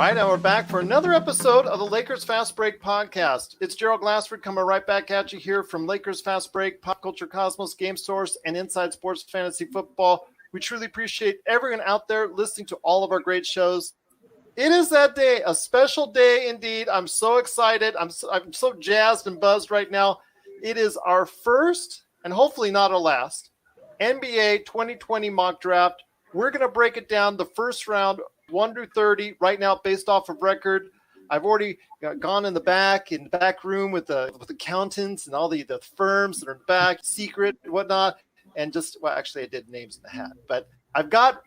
right, and we're back for another episode of the Lakers Fast Break podcast. It's Gerald Glassford coming right back at you here from Lakers Fast Break, Pop Culture Cosmos, Game Source, and Inside Sports Fantasy Football. We truly appreciate everyone out there listening to all of our great shows. It is that day, a special day indeed. I'm so excited. I'm so jazzed and buzzed right now. It is our first, and hopefully not our last, NBA 2020 mock draft. We're going to break it down the first round, 1 through 30, right now based off of record. I've already gone in the back room with the accountants and all the firms that are in the back, secret and whatnot, and actually I did names in the hat. But I've got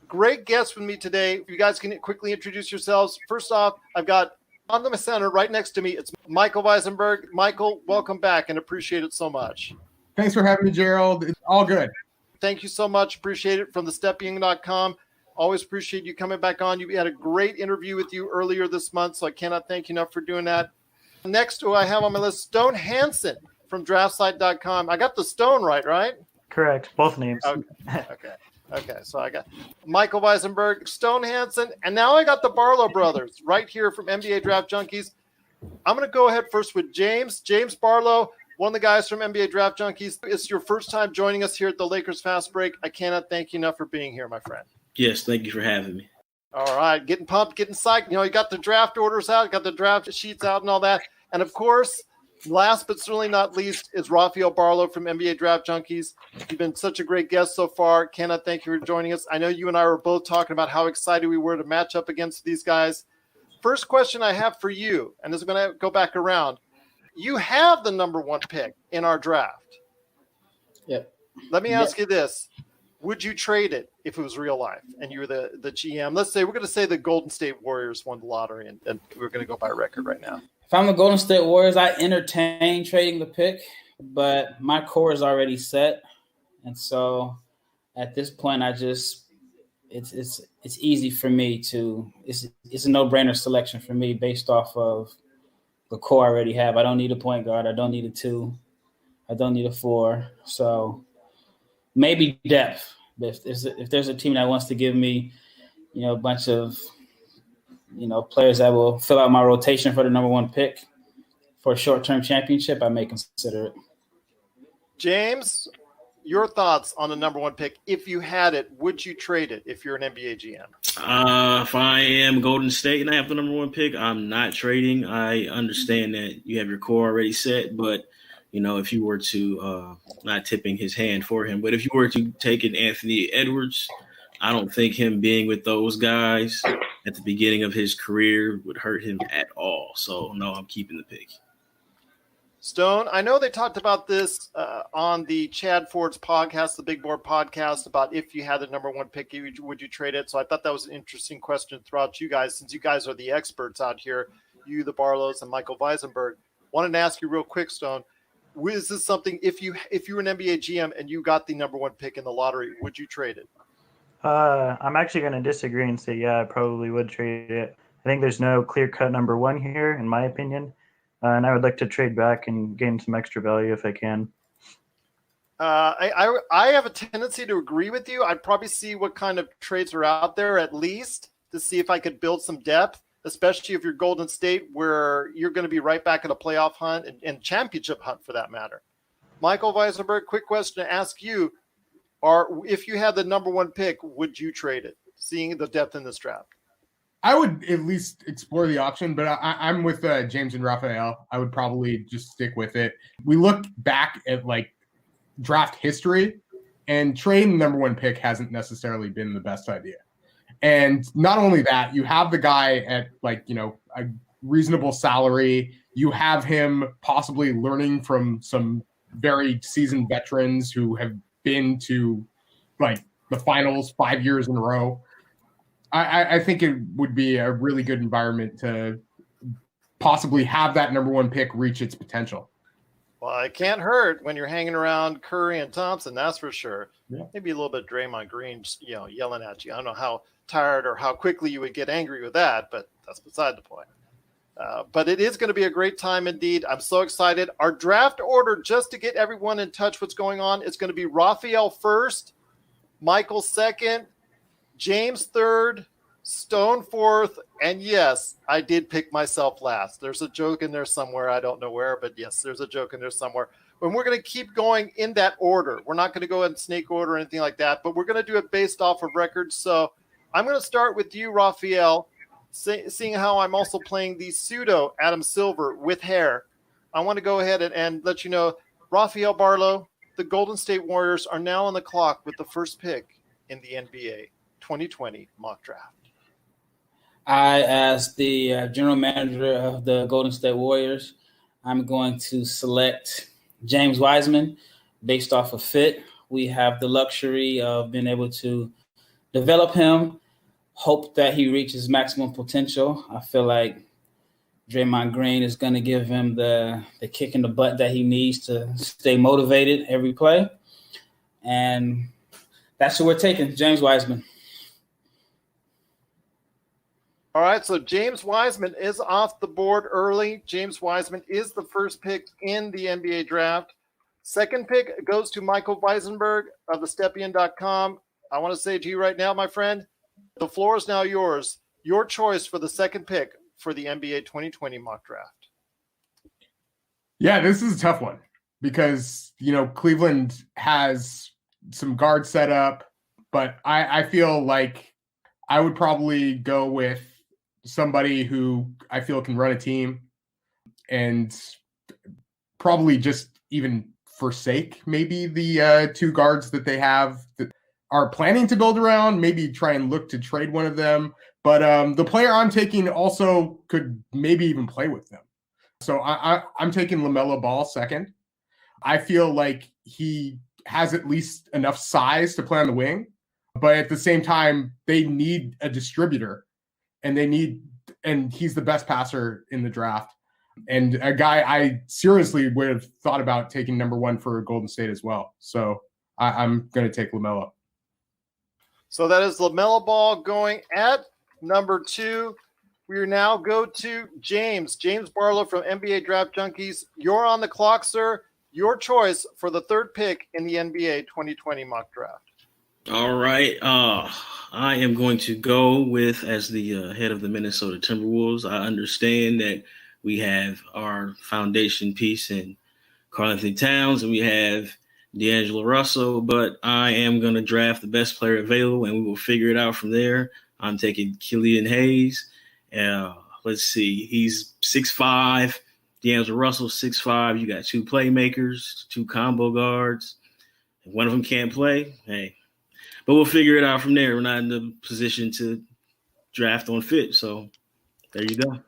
great guests with me today. If you guys can quickly introduce yourselves. First off, I've got on the center right next to me, it's Michael Visenberg. Michael, welcome back and appreciate it so much. Thanks for having me, Gerald. It's all good. Thank you so much. Appreciate it. From thestepien.com. Always appreciate you coming back on. We had a great interview with you earlier this month, so I cannot thank you enough for doing that. Next, who I have on my list, Stone Hansen from draftsite.com. I got the Stone right? Correct. Both names. Okay. So I got Michael Visenberg, Stone Hansen, and now I got the Barlowe brothers right here from NBA Draft Junkies. I'm going to go ahead first with James Barlowe, one of the guys from NBA Draft Junkies. It's your first time joining us here at the Lakers Fast Break. I cannot thank you enough for being here, my friend. Yes, thank you for having me. All right, getting pumped, getting psyched. You got the draft orders out, got the draft sheets out and all that. And, of course, last but certainly not least is Rafael Barlowe from NBA Draft Junkies. You've been such a great guest so far. Cannot thank you for joining us. I know you and I were both talking about how excited we were to match up against these guys. First question I have for you, and this is going to go back around. You have the number one pick in our draft. Yep. Let me ask you this. Would you trade it if it was real life and you were the GM? Let's say we're going to say the Golden State Warriors won the lottery, and we're going to go by record right now. If I'm the Golden State Warriors, I entertain trading the pick, but my core is already set. And so at this point, it's easy for me to – it's a no-brainer selection for me based off of the core I already have. I don't need a point guard. I don't need a 2. I don't need a 4. So maybe depth. If there's a team that wants to give me, a bunch of, players that will fill out my rotation for the number one pick for a short-term championship, I may consider it. James, your thoughts on the number one pick. If you had it, would you trade it if you're an NBA GM? If I am Golden State and I have the number one pick, I'm not trading. I understand that you have your core already set, but if you were to not tipping his hand for him, but if you were to take an Anthony Edwards, I don't think him being with those guys at the beginning of his career would hurt him at all. So, no, I'm keeping the pick. Stone, I know they talked about this on the Chad Ford's podcast, the Big Board podcast, about if you had the number one pick, would you trade it? So I thought that was an interesting question throughout you guys, since you guys are the experts out here, you, the Barlows, and Michael Visenberg. Wanted to ask you real quick, Stone. Is this something, if you were an NBA GM and you got the number one pick in the lottery, would you trade it? I'm actually going to disagree and say, yeah, I probably would trade it. I think there's no clear-cut number one here, in my opinion. And I would like to trade back and gain some extra value if I can. I have a tendency to agree with you. I'd probably see what kind of trades are out there at least to see if I could build some depth, especially if you're Golden State, where you're going to be right back in a playoff hunt and championship hunt for that matter. Michael Visenberg, quick question to ask you. If you had the number one pick, would you trade it, seeing the depth in this draft? I would at least explore the option, but I'm with James and Rafael. I would probably just stick with it. We look back at draft history, and trading the number one pick hasn't necessarily been the best idea. And not only that, you have the guy at a reasonable salary. You have him possibly learning from some very seasoned veterans who have been to the finals 5 years in a row. I think it would be a really good environment to possibly have that number one pick reach its potential. Well, it can't hurt when you're hanging around Curry and Thompson, that's for sure. Yeah. Maybe a little bit of Draymond Green, yelling at you. I don't know how tired or how quickly you would get angry with that, but that's beside the point. But it is going to be a great time indeed. I'm so excited. Our draft order, just to get everyone in touch what's going on, it's going to be Rafael first, Michael second, James third, Stone fourth, and yes, I did pick myself last. There's a joke in there somewhere. I don't know where, but yes, there's a joke in there somewhere. And we're going to keep going in that order. We're not going to go in snake order or anything like that, but we're going to do it based off of records. So I'm going to start with you, Rafael, seeing how I'm also playing the pseudo Adam Silver with hair. I want to go ahead and let you know, Rafael Barlowe, the Golden State Warriors are now on the clock with the first pick in the NBA 2020 mock draft. I, as the general manager of the Golden State Warriors, I'm going to select James Wiseman based off of fit. We have the luxury of being able to develop him, hope that he reaches maximum potential. I feel like Draymond Green is going to give him the kick in the butt that he needs to stay motivated every play. And that's who we're taking, James Wiseman. All right, so James Wiseman is off the board early. James Wiseman is the first pick in the NBA draft. Second pick goes to Michael Visenberg of The Stepien.com. I want to say to you right now, my friend, the floor is now yours. Your choice for the second pick for the NBA 2020 mock draft. Yeah, this is a tough one because, Cleveland has some guards set up, but I feel like I would probably go with somebody who I feel can run a team and probably just even forsake maybe the two guards that they have that are planning to build around, maybe try and look to trade one of them. But the player I'm taking also could maybe even play with them. So I'm taking LaMelo Ball second. I feel like he has at least enough size to play on the wing, but at the same time, they need a distributor, and he's the best passer in the draft, and a guy I seriously would have thought about taking number one for Golden State as well. So I'm going to take LaMelo. So that is LaMelo Ball going at number 2. We now go to James Barlowe from NBA Draft Junkies. You're on the clock, sir. Your choice for the third pick in the NBA 2020 mock draft. All right. I am going to go with, as the head of the Minnesota Timberwolves, I understand that we have our foundation piece in Karl-Anthony Towns and we have D'Angelo Russell, but I am going to draft the best player available and we will figure it out from there. I'm taking Killian Hayes. Let's see. He's 6'5". D'Angelo Russell, 6'5". You got two playmakers, two combo guards. If one of them can't play, hey. But we'll figure it out from there. We're not in the position to draft on fit. So there you go.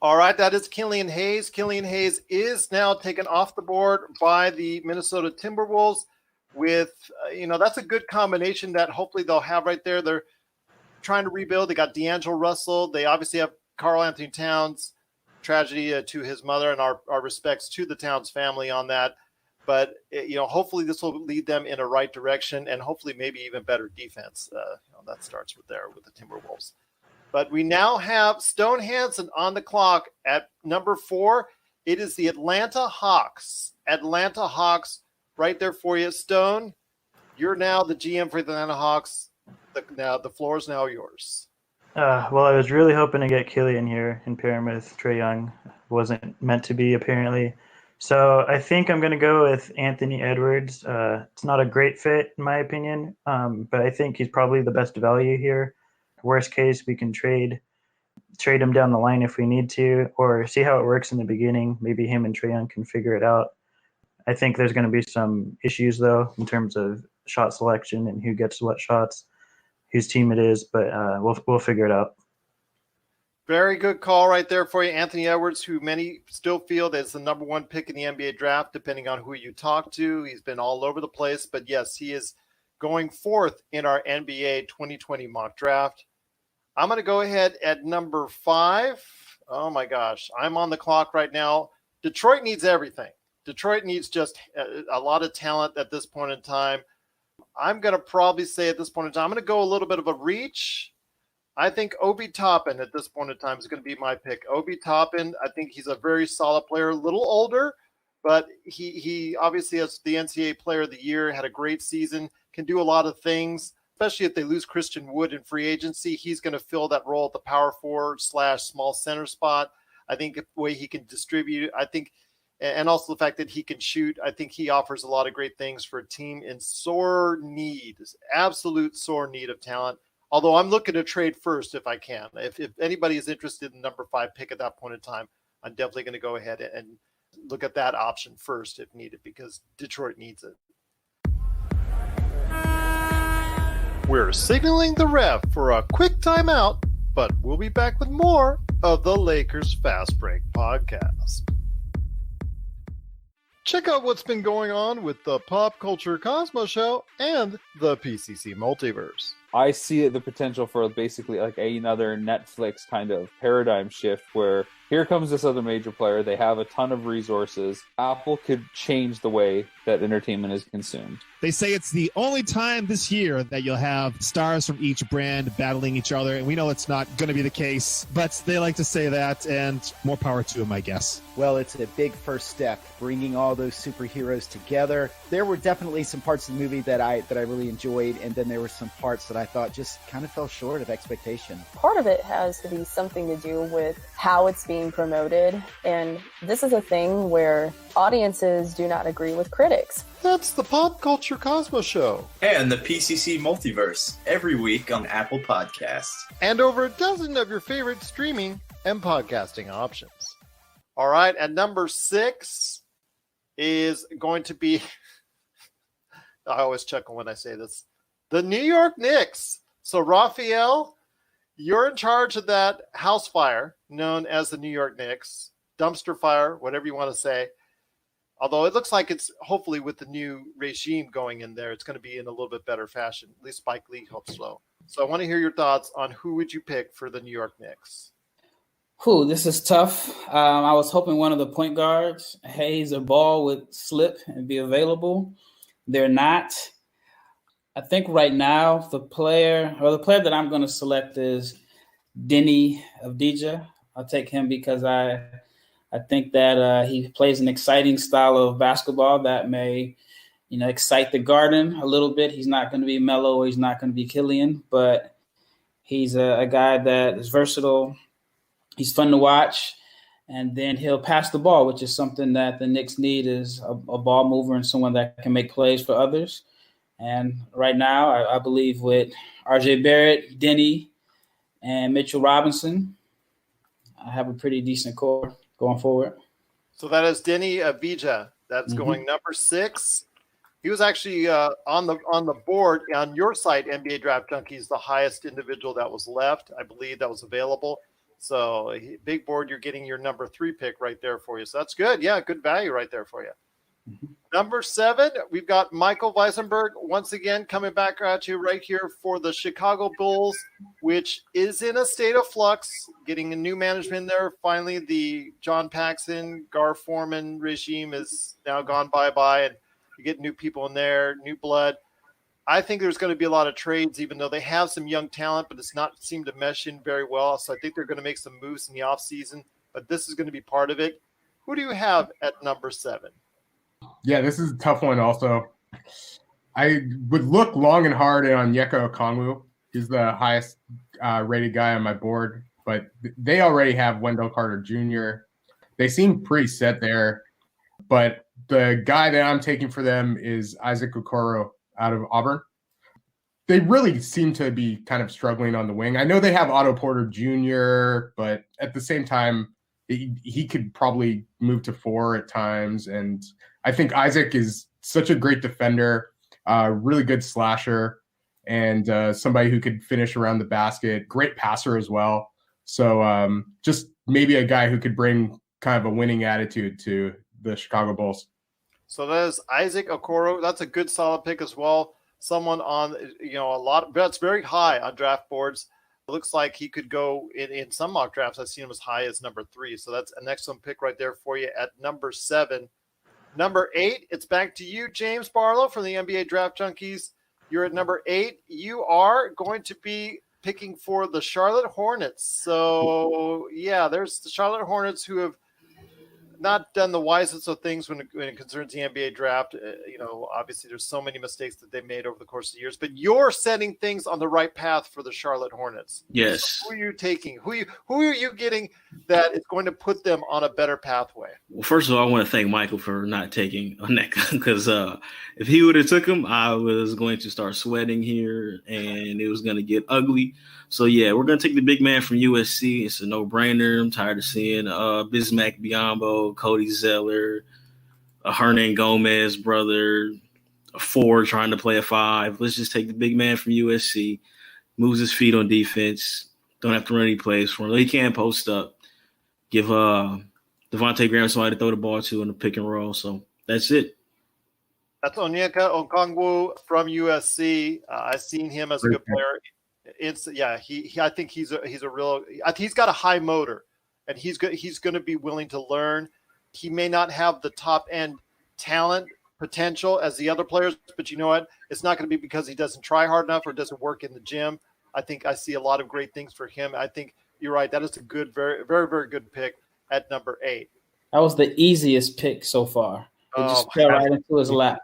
All right, that is Killian Hayes. Killian Hayes is now taken off the board by the Minnesota Timberwolves with, that's a good combination that hopefully they'll have right there. They're trying to rebuild. They got D'Angelo Russell. They obviously have Karl-Anthony Towns. Tragedy to his mother, and our respects to the Towns family on that. But, hopefully this will lead them in a right direction and hopefully maybe even better defense. That starts with the Timberwolves. But we now have Stone Hansen on the clock at number 4. It is the Atlanta Hawks. Atlanta Hawks right there for you. Stone, you're now the GM for the Atlanta Hawks. The floor is now yours. Well, I was really hoping to get Killian here in pairing with Trae Young. Wasn't meant to be, apparently. So I think I'm going to go with Anthony Edwards. It's not a great fit, in my opinion, but I think he's probably the best value here. Worst case, we can trade him down the line if we need to, or see how it works in the beginning. Maybe him and Trae Young can figure it out. I think there's going to be some issues, though, in terms of shot selection and who gets what shots, whose team it is, but we'll figure it out. Very good call right there for you, Anthony Edwards, who many still feel that is the number 1 pick in the NBA draft, depending on who you talk to. He's been all over the place, but yes, he is going 4th in our NBA 2020 mock draft. I'm going to go ahead at number 5. Oh my gosh, I'm on the clock right now. Detroit needs everything. Detroit needs just a lot of talent at this point in time. I'm going to probably say at this point in time, I'm going to go a little bit of a reach. I think Obi Toppin at this point in time is going to be my pick. Obi Toppin, I think he's a very solid player, a little older, but he obviously has the NCAA Player of the Year, had a great season, can do a lot of things. especially if they lose Christian Wood in free agency. He's going to fill that role at the power forward / small center spot. I think the way he can distribute, I think, and also the fact that he can shoot, I think he offers a lot of great things for a team in sore need, absolute sore need of talent. Although I'm looking to trade first if I can. If anybody is interested in number 5 pick at that point in time, I'm definitely going to go ahead and look at that option first if needed, because Detroit needs it. We're signaling the ref for a quick timeout, but we'll be back with more of the Lakers Fast Break podcast. Check out what's been going on with the Pop Culture Cosmos Show and the PCC Multiverse. I see the potential for basically like another Netflix kind of paradigm shift where here comes this other major player. They have a ton of resources. Apple could change the way that entertainment is consumed. They say it's the only time this year that you'll have stars from each brand battling each other, and we know it's not going to be the case, but they like to say that, and more power to them, I guess. Well, it's a big first step, bringing all those superheroes together. There were definitely some parts of the movie that I really enjoyed, and then there were some parts that I thought just kind of fell short of expectation. Part of it has to be something to do with how it's being promoted, and this is a thing where audiences do not agree with critics. That's the Pop Culture Cosmos Show. And the PCC Multiverse, every week on Apple Podcasts. And over a dozen of your favorite streaming and podcasting options. All right, at number 6 is going to be, I always chuckle when I say this, the New York Knicks. So, Rafael, you're in charge of that house fire known as the New York Knicks, dumpster fire, whatever you want to say. Although it looks like it's hopefully with the new regime going in there, it's going to be in a little bit better fashion. At least Spike Lee hopes so. So I want to hear your thoughts on who would you pick for the New York Knicks? This is tough. I was hoping one of the point guards, Hayes or Ball, would slip and be available. They're not. I think right now the player that I'm going to select is Denny Avdija. I'll take him because I think that he plays an exciting style of basketball that may, excite the Garden a little bit. He's not going to be Melo or he's not going to be Killian, but he's a guy that is versatile. He's fun to watch, and then he'll pass the ball, which is something that the Knicks need, is a ball mover and someone that can make plays for others. And right now, I believe with RJ Barrett, Denny, and Mitchell Robinson, I have a pretty decent core going forward. So that is Denny Avdija. That's going number 6. He was actually on the board on your site, NBA Draft Junkies, the highest individual that was left. I believe that was available. So big board, you're getting your number 3 pick right there for you. So that's good. Yeah, good value right there for you. Number 7, we've got Michael Visenberg once again coming back at you right here for the Chicago Bulls, which is in a state of flux, getting a new management there. Finally, the John Paxson, Gar Forman regime is now gone bye-bye, and you get new people in there, new blood. I think there's going to be a lot of trades, even though they have some young talent, but it's not seemed to mesh in very well. So I think they're going to make some moves in the offseason, but this is going to be part of it. Who do you have at number 7? Yeah, this is a tough one also. I would look long and hard on Onyeka Okongwu. He's the highest rated guy on my board, but they already have Wendell Carter Jr. They seem pretty set there, but the guy that I'm taking for them is Isaac Okoro out of Auburn. They really seem to be kind of struggling on the wing. I know they have Otto Porter Jr., but at the same time, he could probably move to 4 at times, and I think Isaac is such a great defender, really good slasher, and somebody who could finish around the basket. Great passer as well. So just maybe a guy who could bring kind of a winning attitude to the Chicago Bulls. So that is Isaac Okoro. That's a good solid pick as well. Someone on, that's very high on draft boards. It looks like he could go in some mock drafts. I've seen him as high as number 3. So that's an excellent pick right there for you at number 7. Number 8, it's back to you, James Barlowe from the NBA Draft Junkies. You're at number 8. You are going to be picking for the Charlotte Hornets. So, yeah, there's the Charlotte Hornets who have not done the wisest of things when it concerns the NBA draft. Obviously there's so many mistakes that they've made over the course of the years, but you're setting things on the right path for the Charlotte Hornets. Yes. So who are you taking? Who are you getting that is going to put them on a better pathway? Well, first of all, I want to thank Michael for not taking Onyeka, because if he would have took him, I was going to start sweating here and it was going to get ugly. So, yeah, we're going to take the big man from USC. It's a no-brainer. I'm tired of seeing Bismack Biyombo, Cody Zeller, a Hernan Gomez brother, a 4 trying to play a 5. Let's just take the big man from USC, moves his feet on defense, don't have to run any plays for him. He can post up, give Devontae Graham somebody to throw the ball to in the pick and roll. So that's it. That's Onyeka Okongwu from USC. I've seen him as a good player. I think he's got a high motor, and he's going to be willing to learn. He may not have the top end talent potential as the other players, but you know what? It's not going to be because he doesn't try hard enough or doesn't work in the gym. I think I see a lot of great things for him. I think you're right. That is a good, very, very, very good pick at number 8. That was the easiest pick so far. It just fell right into his lap.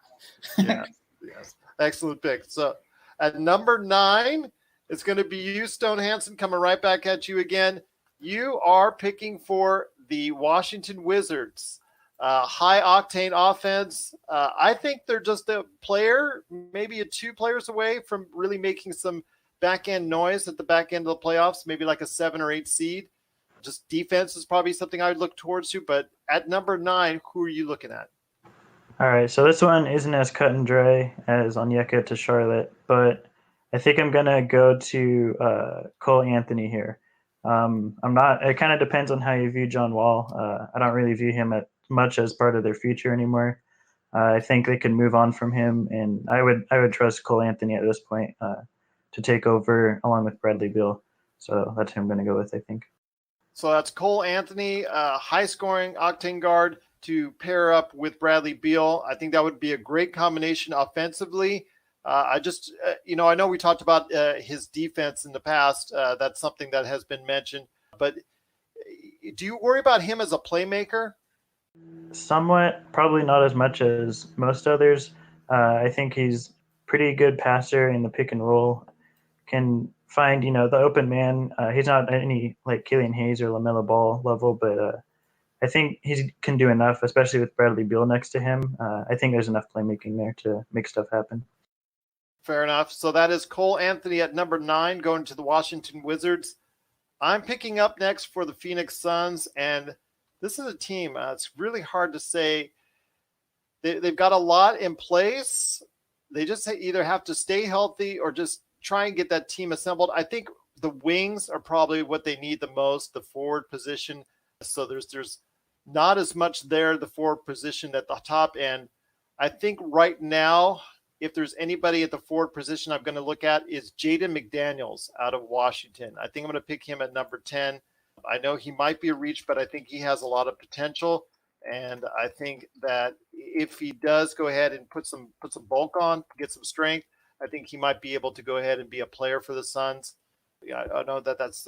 Yes. Excellent pick. So at number 9, it's going to be you, Stone Hansen, coming right back at you again. You are picking for the Washington Wizards. High-octane offense. I think they're just a player, maybe 2 players away from really making some back-end noise at the back end of the playoffs, maybe like a 7 or 8 seed. Just defense is probably something I would look towards to. But at number 9, who are you looking at? All right, so this one isn't as cut and dry as Onyeka to Charlotte, but I think I'm gonna go to Cole Anthony here. It kind of depends on how you view John Wall. I don't really view him much as part of their future anymore. I think they can move on from him, and I would trust Cole Anthony at this point to take over along with Bradley Beal. So that's who I'm going to go with, I think. So that's Cole Anthony, high-scoring octane guard to pair up with Bradley Beal. I think that would be a great combination offensively. I know we talked about his defense in the past. That's something that has been mentioned. But do you worry about him as a playmaker? Somewhat, probably not as much as most others. I think he's pretty good passer in the pick and roll. Can find, the open man. He's not any like Killian Hayes or LaMelo Ball level, but I think he can do enough, especially with Bradley Beal next to him. I think there's enough playmaking there to make stuff happen. Fair enough. So that is Cole Anthony at number 9 going to the Washington Wizards. I'm picking up next for the Phoenix Suns, and this is a team. It's really hard to say. They've got a lot in place. They just either have to stay healthy or just try and get that team assembled. I think the wings are probably what they need the most, the forward position. So there's not as much there, the forward position at the top end. I think right now, if there's anybody at the forward position I'm going to look at is Jaden McDaniels out of Washington. I think I'm going to pick him at number 10. I know he might be a reach, but I think he has a lot of potential. And I think that if he does go ahead and put some bulk on, get some strength, I think he might be able to go ahead and be a player for the Suns. Yeah, I know that's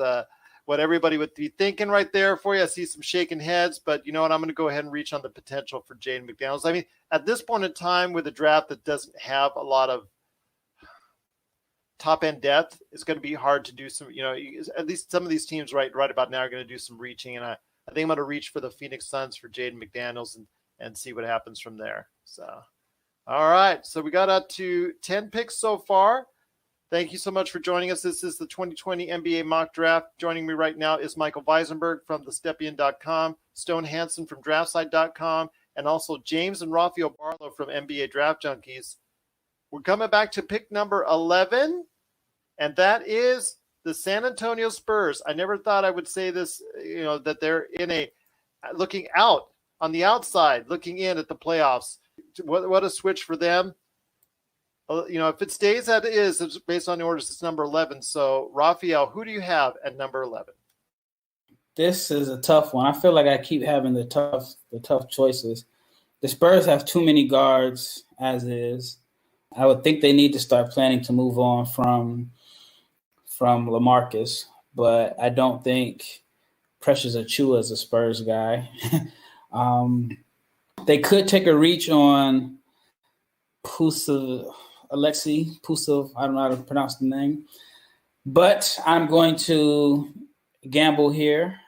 what everybody would be thinking right there for you. I see some shaking heads, but you know what? I'm going to go ahead and reach on the potential for Jaden McDaniels. I mean, at this point in time with a draft that doesn't have a lot of top-end depth, it's going to be hard to do some, at least some of these teams right about now are going to do some reaching. And I think I'm going to reach for the Phoenix Suns for Jaden McDaniels and see what happens from there. So, all right. So we got up to 10 picks so far. Thank you so much for joining us. This is the 2020 NBA Mock Draft. Joining me right now is Michael Visenberg from thestepien.com, Stone Hansen from draftsite.com, and also James and Rafael Barlowe from NBA Draft Junkies. We're coming back to pick number 11, and that is the San Antonio Spurs. I never thought I would say this, that they're looking out on the outside, looking in at the playoffs. What a switch for them. If it stays as it is, it's based on the orders, it's number 11. So, Rafael, who do you have at number 11? This is a tough one. I feel like I keep having the tough choices. The Spurs have too many guards as is. I would think they need to start planning to move on from LaMarcus, but I don't think Precious Achiuwa is a Spurs guy. They could take a reach on Alexei Pusev. I don't know how to pronounce the name. But I'm going to gamble here.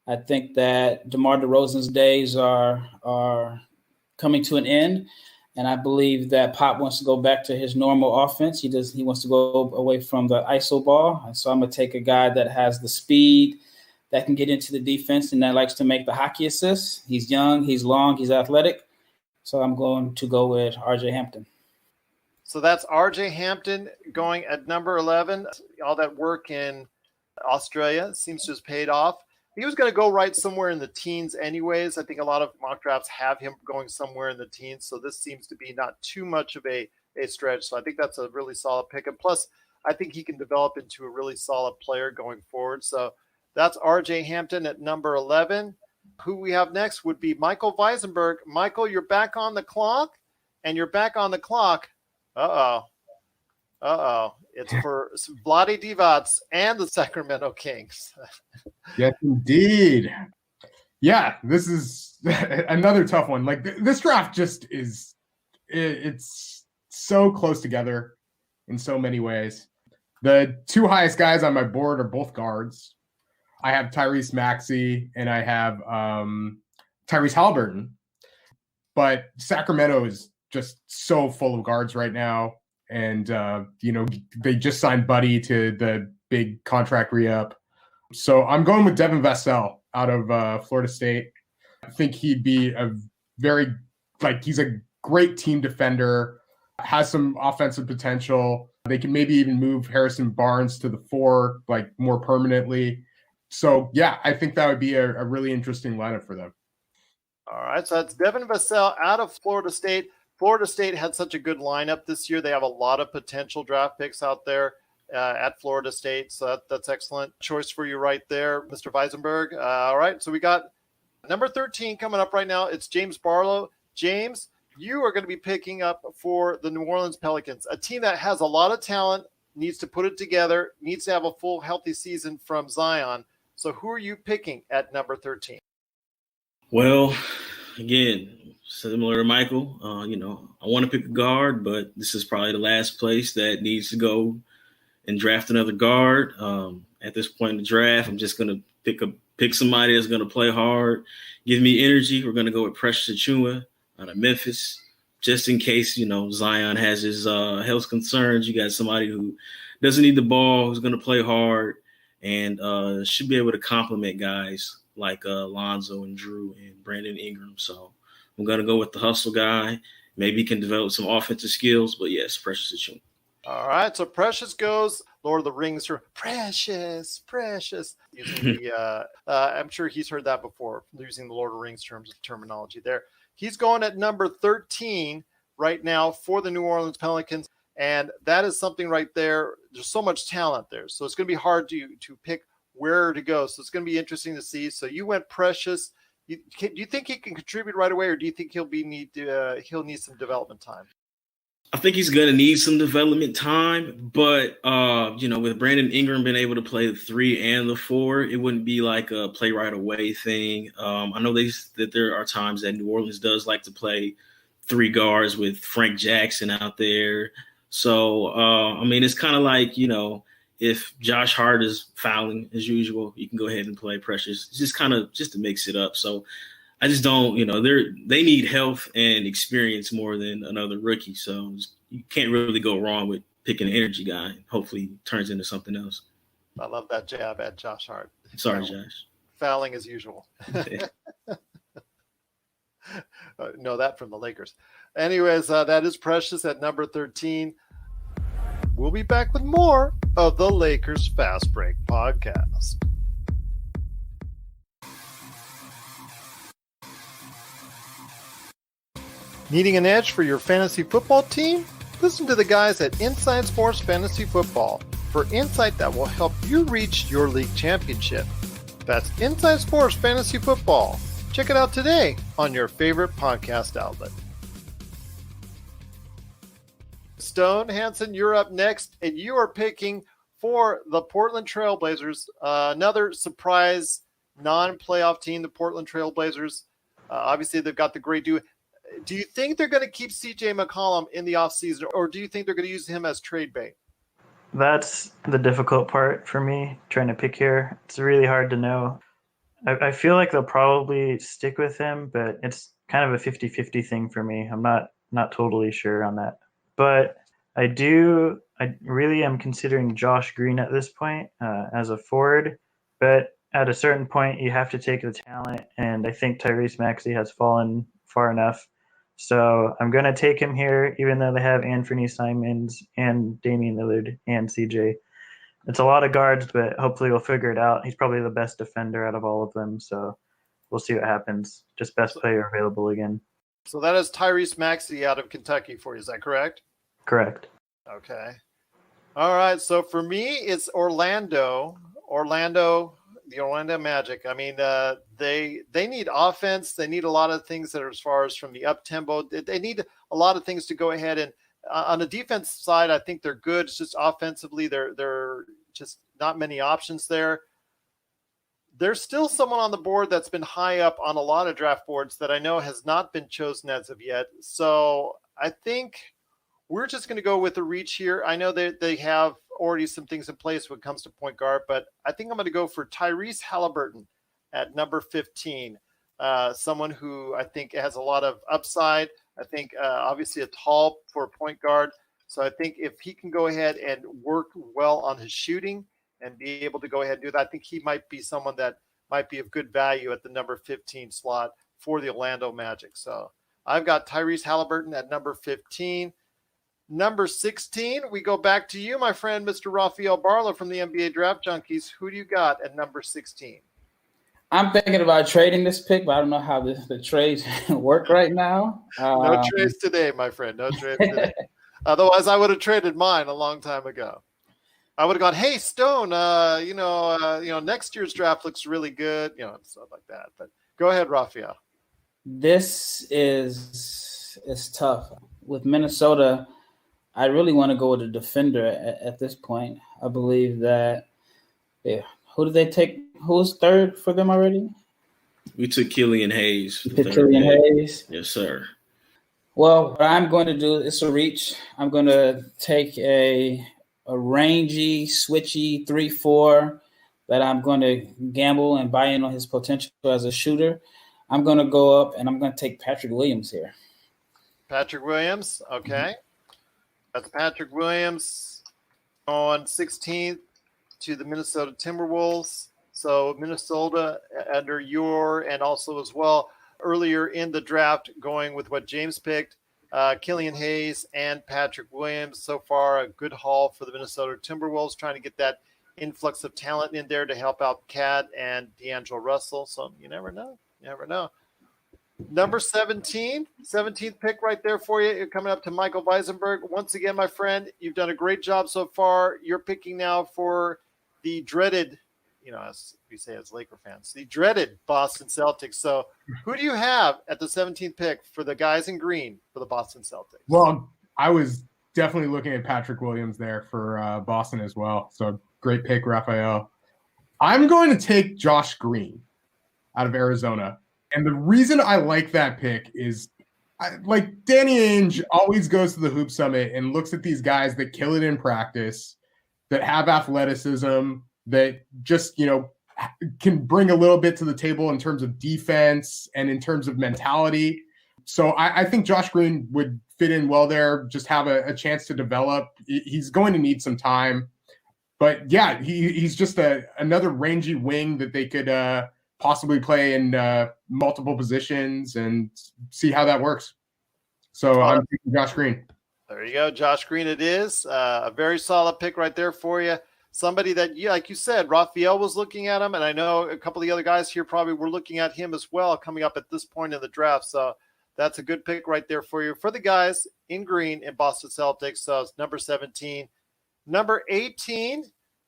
I think that DeMar DeRozan's days are coming to an end. And I believe that Pop wants to go back to his normal offense. He wants to go away from the ISO ball. And so I'm going to take a guy that has the speed, that can get into the defense, and that likes to make the hockey assists. He's young, he's long, he's athletic. So I'm going to go with RJ Hampton. So that's RJ Hampton going at number 11. All that work in Australia seems to have paid off. He was going to go right somewhere in the teens anyways. I think a lot of mock drafts have him going somewhere in the teens. So this seems to be not too much of a stretch. So I think that's a really solid pick. And plus, I think he can develop into a really solid player going forward. So that's RJ Hampton at number 11. Who we have next would be Michael Visenberg. Michael, you're back on the clock, and you're back on the clock. It's for Vlade Divac and the Sacramento Kings. Yes, indeed. Yeah, this is another tough one. Like this draft just is, it's so close together in so many ways. The two highest guys on my board are both guards. I have Tyrese Maxey and I have Tyrese Halliburton. But Sacramento is just so full of guards right now. And, they just signed Buddy to the big contract re-up. So I'm going with Devin Vassell out of Florida State. I think he'd be he's a great team defender, has some offensive potential. They can maybe even move Harrison Barnes to the 4, more permanently. So, yeah, I think that would be a really interesting lineup for them. All right, so that's Devin Vassell out of Florida State. Florida State had such a good lineup this year. They have a lot of potential draft picks out there at Florida State. So that's excellent choice for you right there, Mr. Visenberg. All right, so we got number 13 coming up right now. It's James Barlowe. James, you are going to be picking up for the New Orleans Pelicans, a team that has a lot of talent, needs to put it together, needs to have a full healthy season from Zion. So who are you picking at number 13? Well, again, similar to Michael, I want to pick a guard, but this is probably the last place that needs to go and draft another guard. At this point in the draft, I'm just going to pick somebody that's going to play hard, give me energy. We're going to go with Precious Achiuwa out of Memphis, just in case, Zion has his health concerns. You got somebody who doesn't need the ball, who's going to play hard, and should be able to complement guys like Lonzo and Drew and Brandon Ingram. So I'm going to go with the hustle guy. Maybe he can develop some offensive skills, but yes, Precious Achiuwa. All right, so Precious goes Lord of the Rings for Precious. Using the, I'm sure he's heard that before, using the Lord of the Rings terminology there. He's going at number 13 right now for the New Orleans Pelicans, and that is something right there. There's so much talent there, so it's going to be hard to pick where to go. So it's going to be interesting to see. So you went Precious. Do you think he can contribute right away, or do you think he'll need some development time? I think he's going to need some development time, but with Brandon Ingram being able to play the 3 and the 4, it wouldn't be like a play right away thing. I know that there are times that New Orleans does like to play 3 guards with Frank Jackson out there. So it's kind of like if Josh Hart is fouling as usual, you can go ahead and play Precious, just to mix it up. So I just don't, they need health and experience more than another rookie. So you can't really go wrong with picking an energy guy. Hopefully he turns into something else. I love that jab at Josh Hart. Sorry, Josh. Fouling as usual. Know that from the Lakers. Anyways, that is Precious at number 13. We'll be back with more of the Lakers Fast Break podcast. Needing an edge for your fantasy football team? Listen to the guys at Inside Sports Fantasy Football for insight that will help you reach your league championship. That's Inside Sports Fantasy Football. Check it out today on your favorite podcast outlet. Stone Hansen, you're up next, and you are picking for the Portland Trail Blazers, another surprise non-playoff team, the Portland Trail Blazers. Obviously, they've got the great dude. Do you think they're going to keep C.J. McCollum in the offseason, or do you think they're going to use him as trade bait? That's the difficult part for me, trying to pick here. It's really hard to know. I feel like they'll probably stick with him, but it's kind of a 50-50 thing for me. I'm not totally sure on that. But I really am considering Josh Green at this point as a forward. But at a certain point, you have to take the talent, and I think Tyrese Maxey has fallen far enough. So I'm going to take him here, even though they have Anthony Simons and Damian Lillard and CJ. It's a lot of guards, but hopefully we'll figure it out. He's probably the best defender out of all of them, so we'll see what happens. Just best player available again. So that is Tyrese Maxey out of Kentucky for you. Is that correct? Correct. Okay. All right. So for me, it's Orlando, the Orlando Magic. I mean, they need offense. They need a lot of things that are as far as from the up tempo. They need a lot of things to go ahead and on the defense side, I think they're good. It's just offensively, they're just not many options there. There's still someone on the board that's been high up on a lot of draft boards that I know has not been chosen as of yet. So I think we're just going to go with a reach here. I know that they have already some things in place when it comes to point guard, but I think I'm going to go for Tyrese Halliburton at number 15. Someone who I think has a lot of upside. I think obviously a tall for a point guard. So I think if he can go ahead and work well on his shooting and be able to go ahead and do that, I think he might be someone that might be of good value at the number 15 slot for the Orlando Magic. So I've got Tyrese Halliburton at number 15. Number 16, we go back to you, my friend, Mr. Rafael Barlowe from the NBA Draft Junkies. Who do you got at number 16? I'm thinking about trading this pick, but I don't know how the trades work right now. No trades today, my friend. No trades today. Otherwise, I would have traded mine a long time ago. I would have gone, hey, Stone, next year's draft looks really good, stuff like that. But go ahead, Rafael. This is tough. With Minnesota, I really want to go with a defender at this point. I believe that who did they take? Who's third for them already? We took Killian Hayes. Killian Hayes? Yes, sir. Well, what I'm going to do is a reach. I'm going to take a rangy, switchy 3-4 that I'm going to gamble and buy in on his potential as a shooter. I'm going to go up, and I'm going to take Patrick Williams here. Patrick Williams, okay. That's Patrick Williams on 16th to the Minnesota Timberwolves. So Minnesota under your and also as well earlier in the draft going with what James picked, Killian Hayes and Patrick Williams. So far, a good haul for the Minnesota Timberwolves, trying to get that influx of talent in there to help out Cat and D'Angelo Russell. So you never know. You never know. Number 17, 17th pick right there for you. You're coming up to Michael Visenberg. Once again, my friend, you've done a great job so far. You're picking now for the dreaded, as we say as Laker fans, the dreaded Boston Celtics. So who do you have at the 17th pick for the guys in green for the Boston Celtics? Well, I was definitely looking at Patrick Williams there for Boston as well. So great pick, Rafael. I'm going to take Josh Green out of Arizona. And the reason I like that pick is like Danny Ainge always goes to the Hoop Summit and looks at these guys that kill it in practice, that have athleticism, that just, can bring a little bit to the table in terms of defense and in terms of mentality. So I think Josh Green would fit in well there, just have a chance to develop. He's going to need some time. But, yeah, he's just another rangy wing that they could possibly play in multiple positions and see how that works. So I'm picking Josh Green. There you go. Josh Green it is. A very solid pick right there for you. Somebody that, like you said, Rafael was looking at him, and I know a couple of the other guys here probably were looking at him as well coming up at this point in the draft. So that's a good pick right there for you. For the guys in green in Boston Celtics, so it's number 17. Number 18,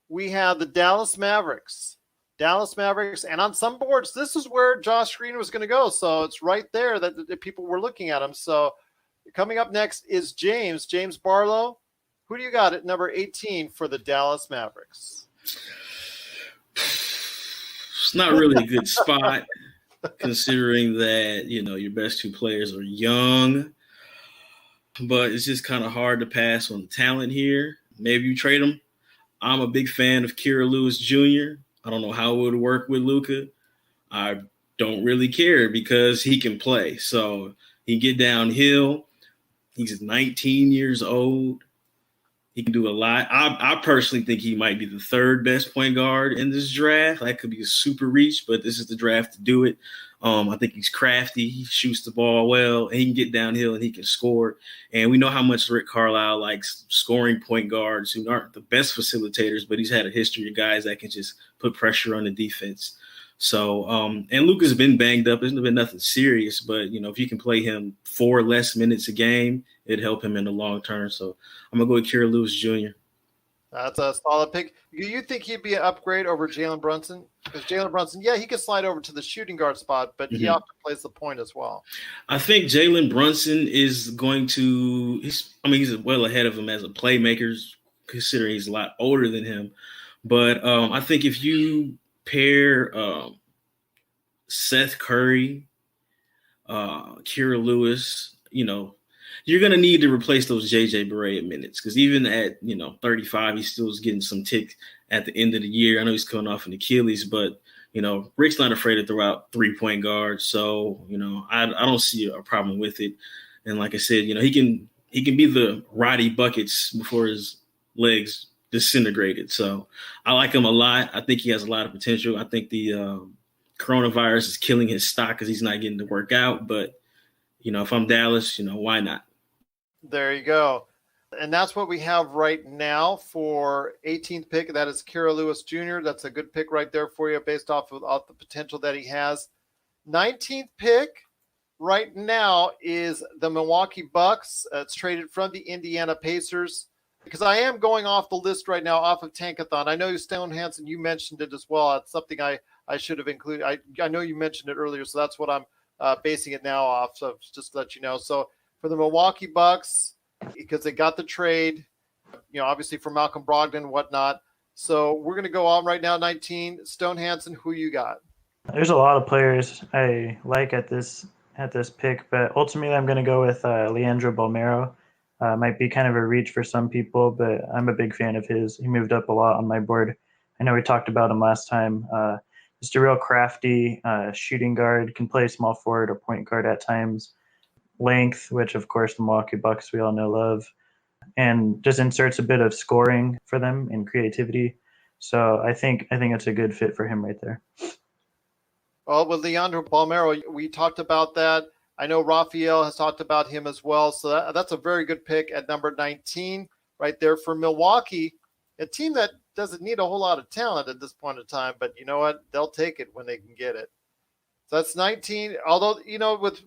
we have the Dallas Mavericks. And on some boards, this is where Josh Green was going to go. So it's right there that people were looking at him. So coming up next is James Barlowe. Who do you got at number 18 for the Dallas Mavericks? It's not really a good spot. considering that, your best two players are young. But it's just kind of hard to pass on the talent here. Maybe you trade him. I'm a big fan of Kira Lewis Jr. I don't know how it would work with Luka. I don't really care because he can play. So he get downhill. He's 19 years old. He can do a lot. I personally think he might be the third best point guard in this draft. That could be a super reach, but this is the draft to do it. I think he's crafty. He shoots the ball well, and he can get downhill, and he can score. And we know how much Rick Carlisle likes scoring point guards who aren't the best facilitators, but he's had a history of guys that can just put pressure on the defense. So, and Luka's been banged up. There's been nothing serious, but, if you can play him 4 less minutes a game, it'd help him in the long term. So I'm going to go with Kira Lewis Jr. That's a solid pick. Do you think he'd be an upgrade over Jalen Brunson? Because Jalen Brunson, he can slide over to the shooting guard spot, but he often plays the point as well. I think Jalen Brunson is going to – he's well ahead of him as a playmaker, considering he's a lot older than him. But I think if you pair Seth Curry, Kira Lewis, you're going to need to replace those JJ Barea minutes because even at, 35, he still is getting some tick at the end of the year. I know he's coming off an Achilles, but, Rick's not afraid to throw out 3-point guards. So, I don't see a problem with it. And like I said, he can be the Roddy buckets before his legs disintegrated. So I like him a lot. I think he has a lot of potential. I think the coronavirus is killing his stock because he's not getting to work out. But, if I'm Dallas, why not? There you go. And that's what we have right now for 18th pick. That is Kira Lewis Jr. That's a good pick right there for you based off of the potential that he has. 19th pick right now is the Milwaukee Bucks. It's traded from the Indiana Pacers. Because I am going off the list right now off of Tankathon. I know Stone Hansen, you mentioned it as well. It's something I should have included. I know you mentioned it earlier, so that's what I'm basing it now off. So just to let you know. So for the Milwaukee Bucks, because they got the trade, obviously for Malcolm Brogdon and whatnot. So we're going to go on right now, 19. Stone Hansen, who you got? There's a lot of players I like at this pick, but ultimately I'm going to go with Leandro Bolmaro. Might be kind of a reach for some people, but I'm a big fan of his. He moved up a lot on my board. I know we talked about him last time. Just a real crafty shooting guard, can play small forward or point guard at times. Length, which of course the Milwaukee Bucks we all know love, and just inserts a bit of scoring for them and creativity. So I think it's a good fit for him right there. Well, with Leandro Bolmaro, we talked about that. I know Rafael has talked about him as well. So that's a very good pick at number 19 right there for Milwaukee, a team that doesn't need a whole lot of talent at this point in time. But you know what? They'll take it when they can get it. So that's 19. Although,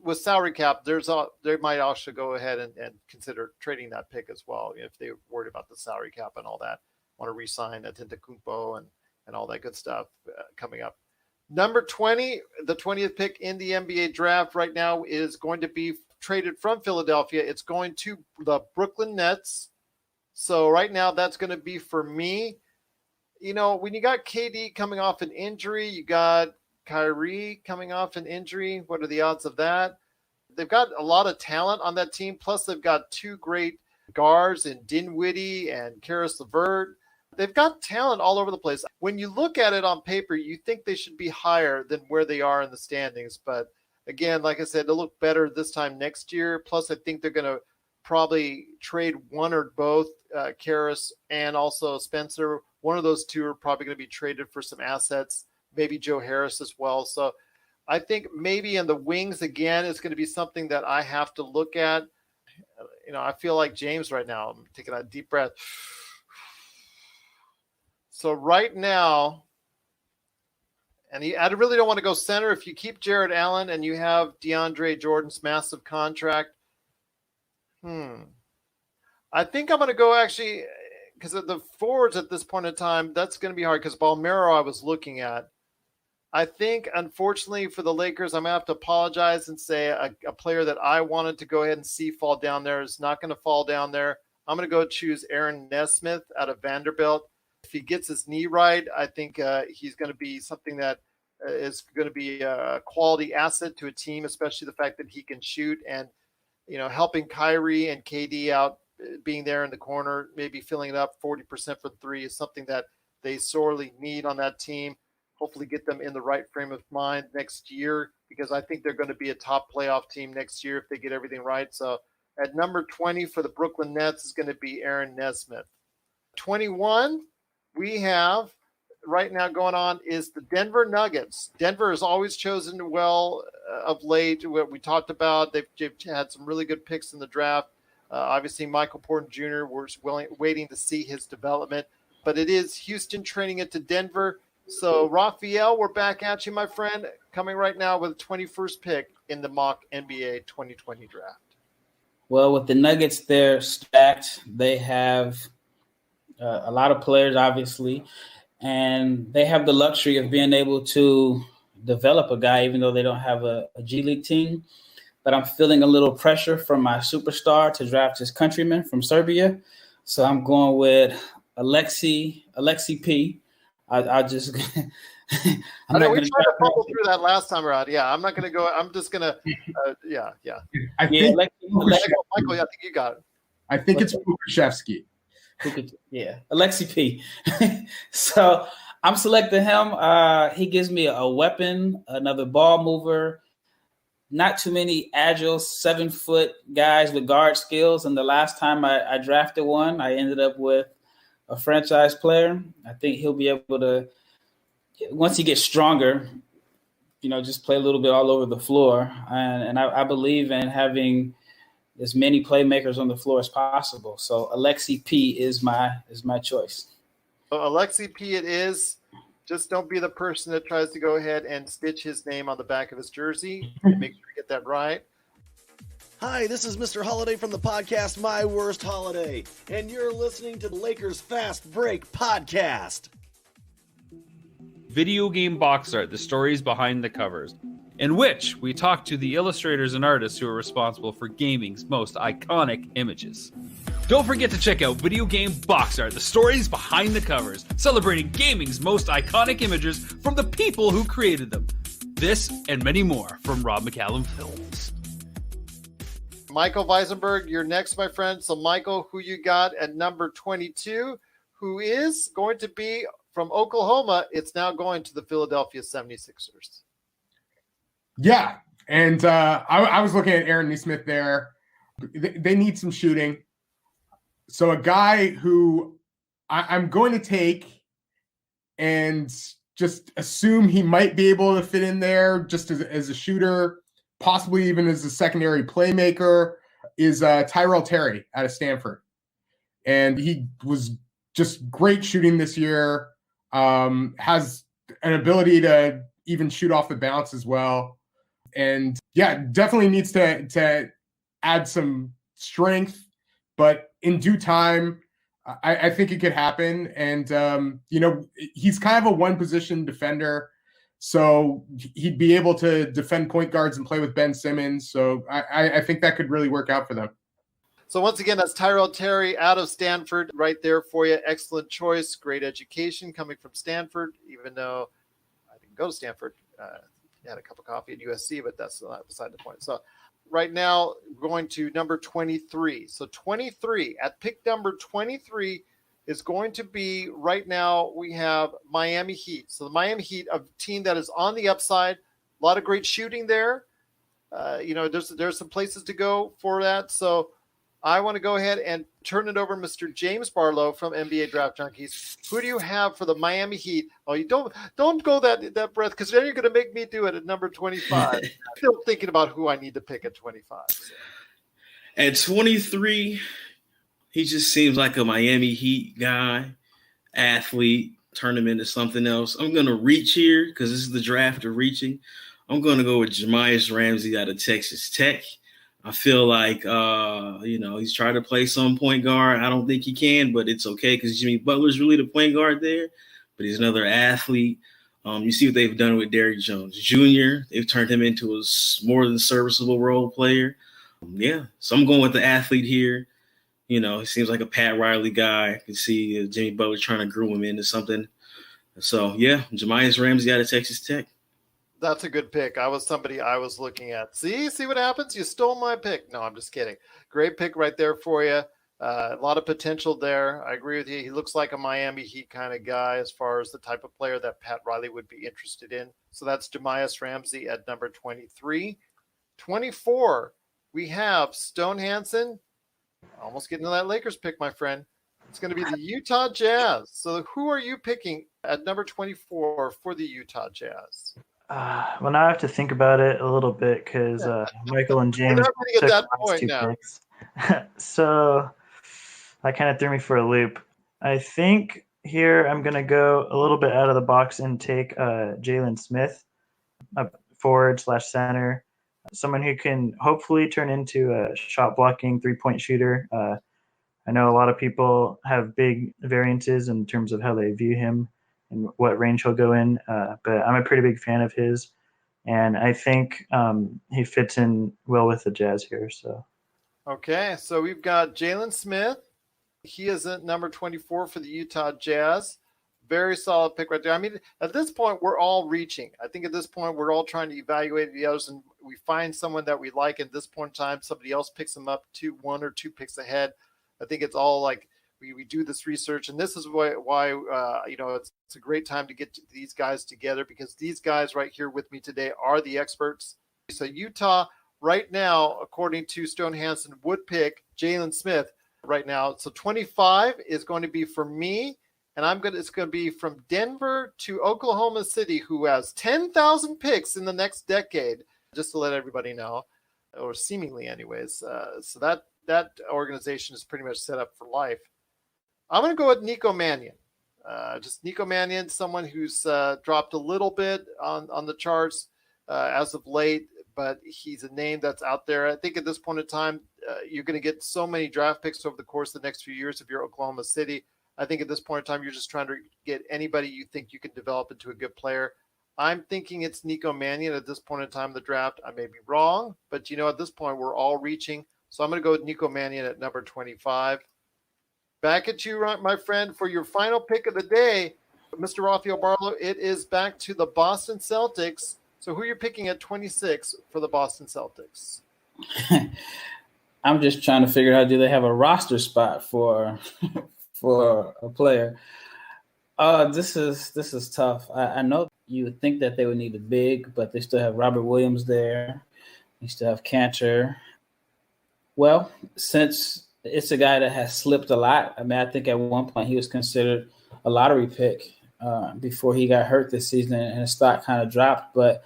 with salary cap, they might also go ahead and consider trading that pick as well if they're worried about the salary cap and all that. Want to re-sign Antetokounmpo and all that good stuff coming up. Number 20, the 20th pick in the NBA draft right now is going to be traded from Philadelphia. It's going to the Brooklyn Nets. So right now that's going to be for me. When you got KD coming off an injury, you got Kyrie coming off an injury. What are the odds of that? They've got a lot of talent on that team. Plus they've got 2 great guards in Dinwiddie and Karis LeVert. They've got talent all over the place. When you look at it on paper, you think they should be higher than where they are in the standings. But again, like I said, they'll look better this time next year. Plus, I think they're going to probably trade one or both, Karis and also Spencer. One of those 2 are probably going to be traded for some assets, maybe Joe Harris as well. So I think maybe in the wings, again, it's going to be something that I have to look at. I feel like James right now. I'm taking a deep breath. So right now, and I really don't want to go center. If you keep Jared Allen and you have DeAndre Jordan's massive contract, I think I'm going to go actually, because of the forwards at this point in time, that's going to be hard because Bolmaro I was looking at. I think, unfortunately, for the Lakers, I'm going to have to apologize and say a player that I wanted to go ahead and see fall down there is not going to fall down there. I'm going to go choose Aaron Nesmith out of Vanderbilt. If he gets his knee right, I think he's going to be something that is going to be a quality asset to a team, especially the fact that he can shoot and, helping Kyrie and KD out, being there in the corner, maybe filling it up 40% for three is something that they sorely need on that team. Hopefully get them in the right frame of mind next year, because I think they're going to be a top playoff team next year if they get everything right. So at number 20 for the Brooklyn Nets is going to be Aaron Nesmith. 21, we have right now going on is the Denver Nuggets. Denver has always chosen well of late. What we talked about, they've had some really good picks in the draft. Obviously, Michael Porter Jr., we're waiting to see his development. But it is Houston training it to Denver. So, Rafael, we're back at you, my friend, coming right now with the 21st pick in the mock NBA 2020 draft. Well, with the Nuggets, they're stacked. They have a lot of players, obviously, and they have the luxury of being able to develop a guy, even though they don't have a G League team. But I'm feeling a little pressure from my superstar to draft his countryman from Serbia. So I'm going with Alexi P. I just I know we tried to bubble through that last time around. Yeah, I'm not going to go. I'm just going to, yeah. I think Michael, I think you got it. I think it's Pukashevsky. Yeah, Alexi P. So I'm selecting him. He gives me a weapon, another ball mover. Not too many agile 7-foot guys with guard skills. And the last time I drafted one, I ended up with a franchise player. I think he'll be able to, once he gets stronger, just play a little bit all over the floor. And I believe in having as many playmakers on the floor as possible. So Alexi P is my choice. So Alexi P it is. Just don't be the person that tries to go ahead and stitch his name on the back of his jersey. Make sure you get that right. Hi, this is Mr. Holiday from the podcast My Worst Holiday, and you're listening to the Lakers Fast Break podcast. Video game box art, the stories behind the covers, in which we talk to the illustrators and artists who are responsible for gaming's most iconic images. Don't forget to check out Video Game Box Art, the stories behind the covers, celebrating gaming's most iconic images from the people who created them. This and many more from Rob McCallum Films. Michael Visenberg, you're next, my friend. So, Michael, who you got at number 22, who is going to be from Oklahoma, it's now going to the Philadelphia 76ers. Yeah, and I was looking at Aaron Nesmith there. They need some shooting. So a guy who I'm going to take and just assume he might be able to fit in there just as a shooter, possibly even as a secondary playmaker, is Tyrell Terry out of Stanford. And he was just great shooting this year, has an ability to even shoot off the bounce as well. And yeah, definitely needs to add some strength, but in due time, I think it could happen. And, he's kind of a one-position defender, so he'd be able to defend point guards and play with Ben Simmons. So I think that could really work out for them. So once again, that's Tyrell Terry out of Stanford right there for you. Excellent choice. Great education coming from Stanford, even though I didn't go to Stanford. Had a cup of coffee at USC, but that's beside the point. So right now, going to number 23. So 23, at pick number 23 is going to be, right now, we have Miami Heat. So the Miami Heat, a team that is on the upside, a lot of great shooting there. There's some places to go for that. So I want to go ahead and turn it over to Mr. James Barlowe from NBA Draft Junkies. Who do you have for the Miami Heat? Oh, you don't go that breath, because then you're going to make me do it at number 25. I'm still thinking about who I need to pick at 25. So. At 23, he just seems like a Miami Heat guy, athlete, turn him into something else. I'm going to reach here because this is the draft of reaching. I'm going to go with Jamias Ramsey out of Texas Tech. I feel like, he's trying to play some point guard. I don't think he can, but it's okay because Jimmy Butler's really the point guard there. But he's another athlete. You see what they've done with Derrick Jones Jr. They've turned him into a more than serviceable role player. So I'm going with the athlete here. He seems like a Pat Riley guy. I can see Jimmy Butler trying to groom him into something. So, Jamias Ramsey out of Texas Tech. That's a good pick. I was somebody I was looking at. See what happens? You stole my pick. No, I'm just kidding. Great pick right there for you. A lot of potential there. I agree with you. He looks like a Miami Heat kind of guy as far as the type of player that Pat Riley would be interested in. So that's Jamias Ramsey at number 23. 24, we have Stone Hansen. Almost getting to that Lakers pick, my friend. It's going to be the Utah Jazz. So who are you picking at number 24 for the Utah Jazz? Well, now I have to think about it a little bit because Michael and James took that the last point two now. picks. So that kind of threw me for a loop. I think here I'm going to go a little bit out of the box and take Jalen Smith, a forward/center, someone who can hopefully turn into a shot blocking 3-point shooter. I know a lot of people have big variances in terms of how they view him and what range he'll go in, but I'm a pretty big fan of his, and I think he fits in well with the Jazz here. So, okay, so we've got Jalen Smith. He is at number 24 for the Utah Jazz. Very solid pick right there. I mean, at this point, we're all reaching. I think at this point, we're all trying to evaluate the others, and we find someone that we like. At this point in time, somebody else picks them up 1 or 2 picks ahead. I think it's all like we do this research, and this is why it's a great time to get these guys together, because these guys right here with me today are the experts. So Utah right now, according to Stone Hansen, would pick Jalen Smith right now. So 25 is going to be for me, and it's going to be from Denver to Oklahoma City, who has 10,000 picks in the next decade, just to let everybody know, or seemingly anyways. So that organization is pretty much set up for life. I'm going to go with Nico Mannion. Just Nico Mannion, someone who's dropped a little bit on the charts as of late, but he's a name that's out there. I think at this point in time, you're going to get so many draft picks over the course of the next few years if you're Oklahoma City. I think at this point in time, you're just trying to get anybody you think you can develop into a good player. I'm thinking it's Nico Mannion at this point in time of the draft. I may be wrong, but at this point, we're all reaching. So I'm going to go with Nico Mannion at number 25. Back at you, my friend, for your final pick of the day, Mr. Rafael Barlowe. It is back to the Boston Celtics. So who are you picking at 26 for the Boston Celtics? I'm just trying to figure out, do they have a roster spot for a player? This is tough. I know you would think that they would need a big, but they still have Robert Williams there. They still have Cantor. Well, since it's a guy that has slipped a lot, I mean, I think at one point he was considered a lottery pick before he got hurt this season, and his stock kind of dropped. But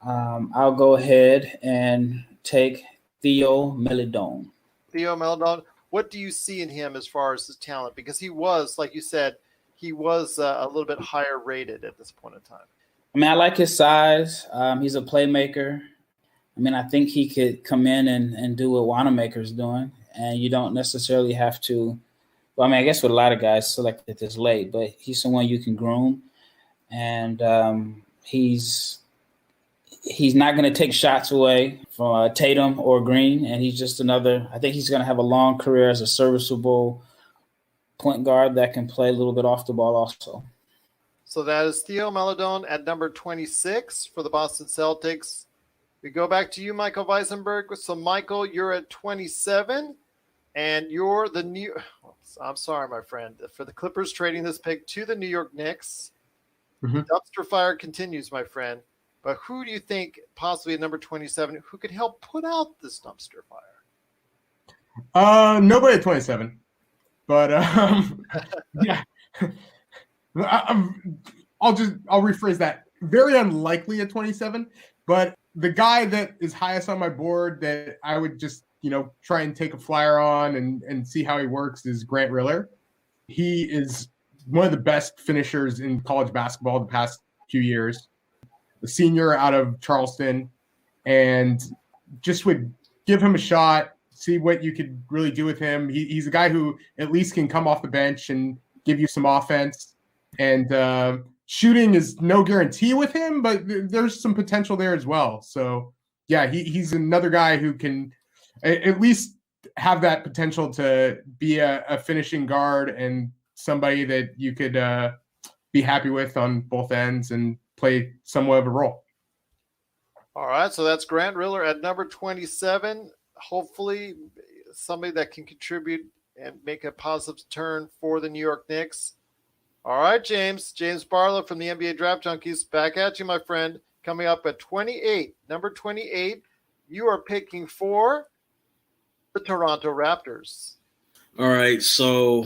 I'll go ahead and take Theo Maledon. Theo Maledon. What do you see in him as far as his talent? Because he was, like you said, he was a little bit higher rated at this point in time. I mean, I like his size. He's a playmaker. I mean, I think he could come in and do what Wanamaker's doing, and you don't necessarily have to. Well, I mean, I guess with a lot of guys selected this late, but he's someone you can groom, and he's not going to take shots away from Tatum or Green, and he's just another. I think he's going to have a long career as a serviceable point guard that can play a little bit off the ball also. So that is Theo Maledon at number 26 for the Boston Celtics. We go back to you, Michael Visenberg. So, Michael, you're at 27, and you're the new – I'm sorry, my friend. For the Clippers trading this pick to the New York Knicks, dumpster fire continues, my friend. But who do you think possibly at number 27 who could help put out this dumpster fire? Nobody at 27. But, yeah. I'll rephrase that. Very unlikely at 27, but – the guy that is highest on my board that I would just, try and take a flyer on and see how he works is Grant Riller. He is one of the best finishers in college basketball the past few years. The senior out of Charleston, and just would give him a shot, see what you could really do with him. He's a guy who at least can come off the bench and give you some offense. And shooting is no guarantee with him, but there's some potential there as well. So, yeah, he's another guy who can at least have that potential to be a finishing guard and somebody that you could be happy with on both ends and play somewhat of a role. All right, so that's Grant Riller at number 27. Hopefully, somebody that can contribute and make a positive turn for the New York Knicks. All right, James Barlowe from the NBA Draft Junkies, back at you, my friend. Coming up at 28, number 28, you are picking for the Toronto Raptors. All right, so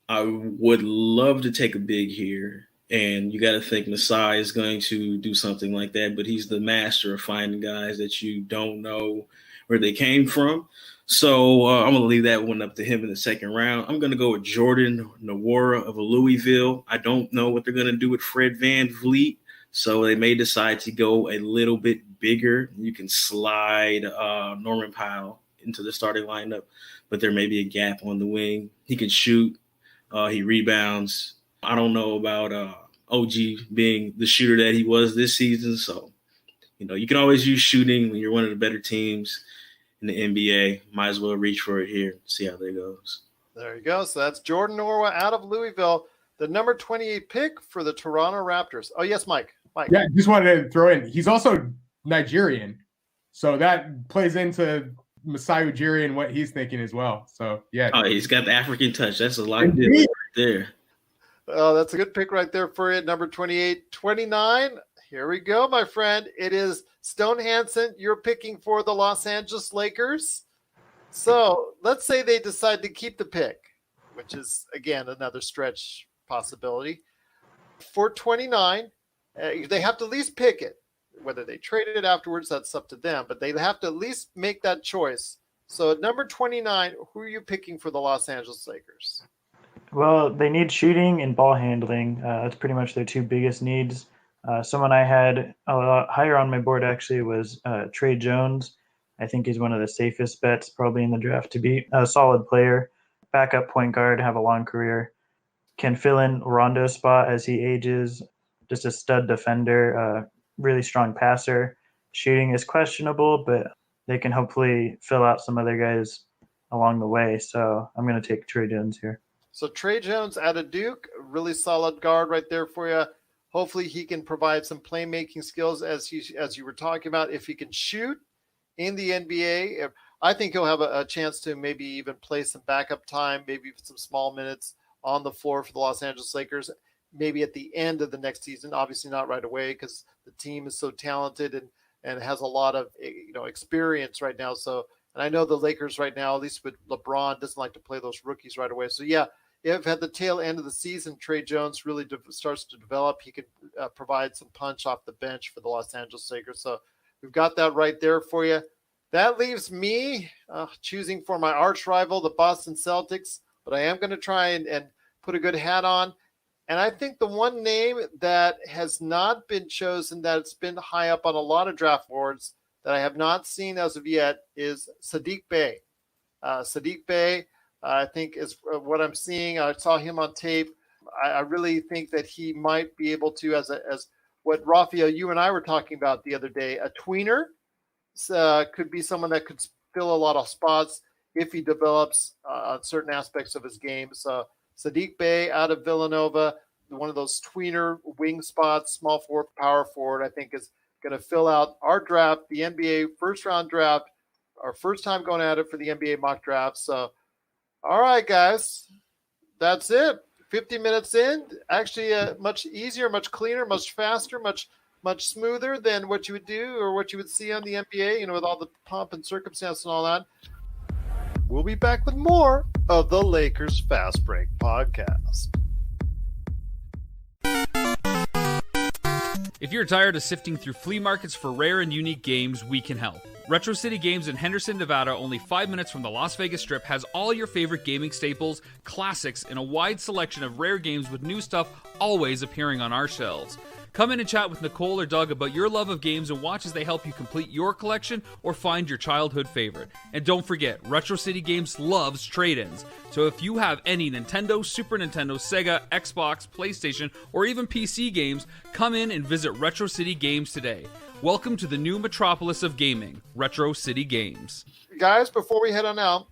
I would love to take a big here. And you got to think Masai is going to do something like that, but he's the master of finding guys that you don't know where they came from. So I'm going to leave that one up to him in the second round. I'm going to go with Jordan Nwora of Louisville. I don't know what they're going to do with Fred VanVleet, so they may decide to go a little bit bigger. You can slide Norman Powell into the starting lineup, but there may be a gap on the wing. He can shoot. He rebounds. I don't know about OG being the shooter that he was this season. So, you can always use shooting when you're one of the better teams in the NBA. Might as well reach for it here, see how that goes. There you go. So that's Jordan Nwora out of Louisville, the number 28 pick for the Toronto Raptors. Oh, yes, Mike. Yeah, just wanted to throw in. He's also Nigerian. So that plays into Masai Ujiri and what he's thinking as well. So, yeah. Oh, he's got the African touch. That's a lot of difference right there. Oh, that's a good pick right there for you. Number 28, 29. Here we go, my friend. It is Stone Hansen. You're picking for the Los Angeles Lakers. So let's say they decide to keep the pick, which is, again, another stretch possibility. For 29, they have to at least pick it. Whether they trade it afterwards, that's up to them. But they have to at least make that choice. So at number 29, who are you picking for the Los Angeles Lakers? Well, they need shooting and ball handling. That's pretty much their two biggest needs. Someone I had a lot higher on my board actually was Trey Jones. I think he's one of the safest bets probably in the draft to be a solid player. Backup point guard, have a long career. Can fill in Rondo's spot as he ages. Just a stud defender, really strong passer. Shooting is questionable, but they can hopefully fill out some other guys along the way. So I'm going to take Trey Jones here. So Trey Jones out of Duke, really solid guard right there for you. Hopefully he can provide some playmaking skills as you were talking about. If he can shoot in the NBA, I think he'll have a chance to maybe even play some backup time, maybe some small minutes on the floor for the Los Angeles Lakers, maybe at the end of the next season. Obviously not right away because the team is so talented and has a lot of experience right now. So, and I know the Lakers right now, at least with LeBron, doesn't like to play those rookies right away. So yeah. If at the tail end of the season, Trey Jones really starts to develop, he could provide some punch off the bench for the Los Angeles Lakers. So we've got that right there for you. That leaves me choosing for my arch rival, the Boston Celtics, but I am going to try and put a good hat on. And I think the one name that has not been chosen, that's been high up on a lot of draft boards that I have not seen as of yet is Saddiq Bey. Saddiq Bey, I think is what I'm seeing. I saw him on tape. I really think that he might be able to, as what Rafael, you and I were talking about the other day, a tweener could be someone that could fill a lot of spots if he develops on certain aspects of his game. So Saddiq Bey out of Villanova, one of those tweener wing spots, small forward, power forward, I think is going to fill out our draft, the NBA first round draft, our first time going at it for the NBA mock draft. So, all right, guys, that's it. 50 minutes in, actually much easier, much cleaner, much faster, much smoother than what you would do or what you would see on the NBA, with all the pomp and circumstance and all that. We'll be back with more of the Lakers Fast Break podcast. If you're tired of sifting through flea markets for rare and unique games, we can help. Retro City Games in Henderson, Nevada, only 5 minutes from the Las Vegas Strip, has all your favorite gaming staples, classics, and a wide selection of rare games with new stuff always appearing on our shelves. Come in and chat with Nicole or Doug about your love of games and watch as they help you complete your collection or find your childhood favorite. And don't forget, Retro City Games loves trade-ins. So if you have any Nintendo, Super Nintendo, Sega, Xbox, PlayStation, or even PC games, come in and visit Retro City Games today. Welcome to the new metropolis of gaming, Retro City Games. Guys, before we head on out,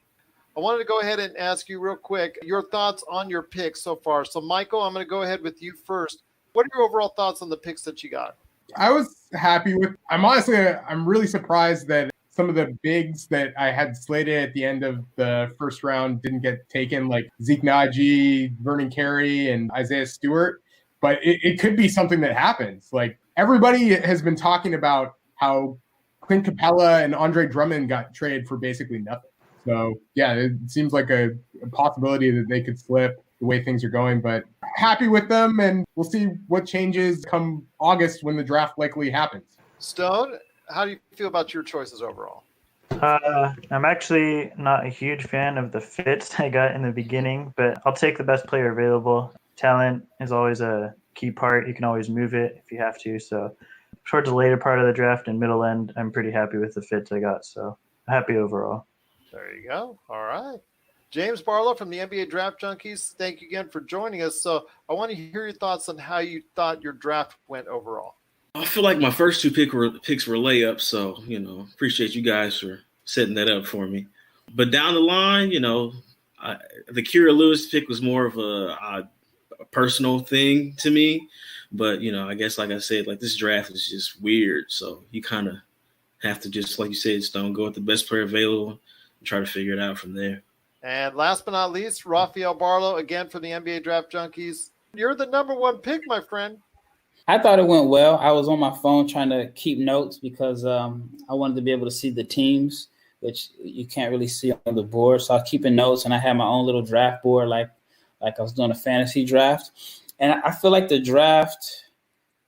I wanted to go ahead and ask you real quick your thoughts on your picks so far. So, Michael, I'm going to go ahead with you first. What are your overall thoughts on the picks that you got? I was happy with. I'm really surprised that some of the bigs that I had slated at the end of the first round didn't get taken, like Zeke Naji, Vernon Carey, and Isaiah Stewart. But it could be something that happens. Like, everybody has been talking about how Clint Capella and Andre Drummond got traded for basically nothing. So, yeah, it seems like a possibility that they could slip the way things are going. But happy with them, and we'll see what changes come August when the draft likely happens. Stone, how do you feel about your choices overall? I'm actually not a huge fan of the fits I got in the beginning, but I'll take the best player available. Talent is always a key part. You can always move it if you have to. So towards the later part of the draft and middle end, I'm pretty happy with the fits I got. So happy overall. There you go. All right. James Barlowe from the NBA Draft Junkies, thank you again for joining us. So I want to hear your thoughts on how you thought your draft went overall. I feel like my first two picks were layups, so, appreciate you guys for setting that up for me. But down the line, the Kira Lewis pick was more of a personal thing to me. But, I guess, like I said, like, this draft is just weird. So you kind of have to just, like you said, Stone, go with the best player available and try to figure it out from there. And last but not least, Rafael Barlowe, again from the NBA Draft Junkies. You're the number one pick, my friend. I thought it went well. I was on my phone trying to keep notes because I wanted to be able to see the teams, which you can't really see on the board. So I was keeping notes, and I had my own little draft board like I was doing a fantasy draft. And I feel like the draft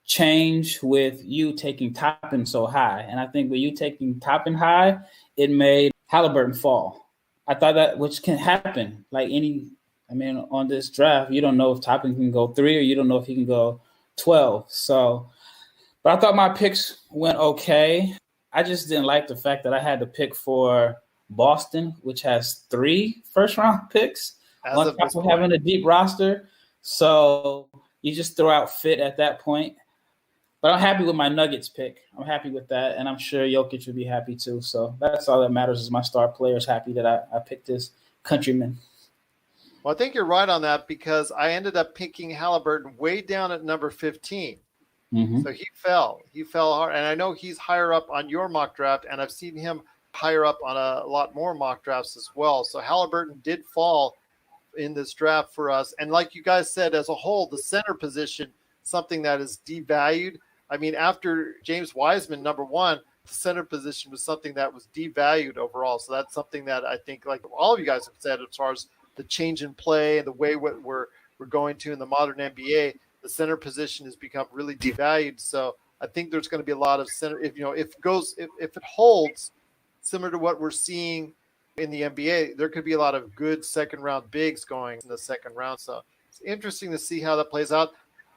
changed with you taking Toppin so high. And I think with you taking Toppin high, it made Halliburton fall. I thought that, which can happen. On this draft, you don't know if Toppin can go 3 or you don't know if he can go 12. So, but I thought my picks went okay. I just didn't like the fact that I had to pick for Boston, which has 3 first-round picks on top of having a deep roster. So you just throw out fit at that point. But I'm happy with my Nuggets pick. I'm happy with that, and I'm sure Jokic would be happy too. So that's all that matters is my star player is happy that I picked this countryman. Well, I think you're right on that because I ended up picking Halliburton way down at number 15. Mm-hmm. So he fell hard. And I know he's higher up on your mock draft, and I've seen him higher up on a lot more mock drafts as well. So Halliburton did fall in this draft for us. And like you guys said, as a whole, the center position, something that is devalued. I mean, after James Wiseman, number 1, the center position was something that was devalued overall. So that's something that I think, like all of you guys have said, as far as the change in play and the way what we're going to in the modern NBA, the center position has become really devalued. So I think there's going to be a lot of center. If it holds similar to what we're seeing in the NBA, there could be a lot of good second round bigs going in the second round. So it's interesting to see how that plays out.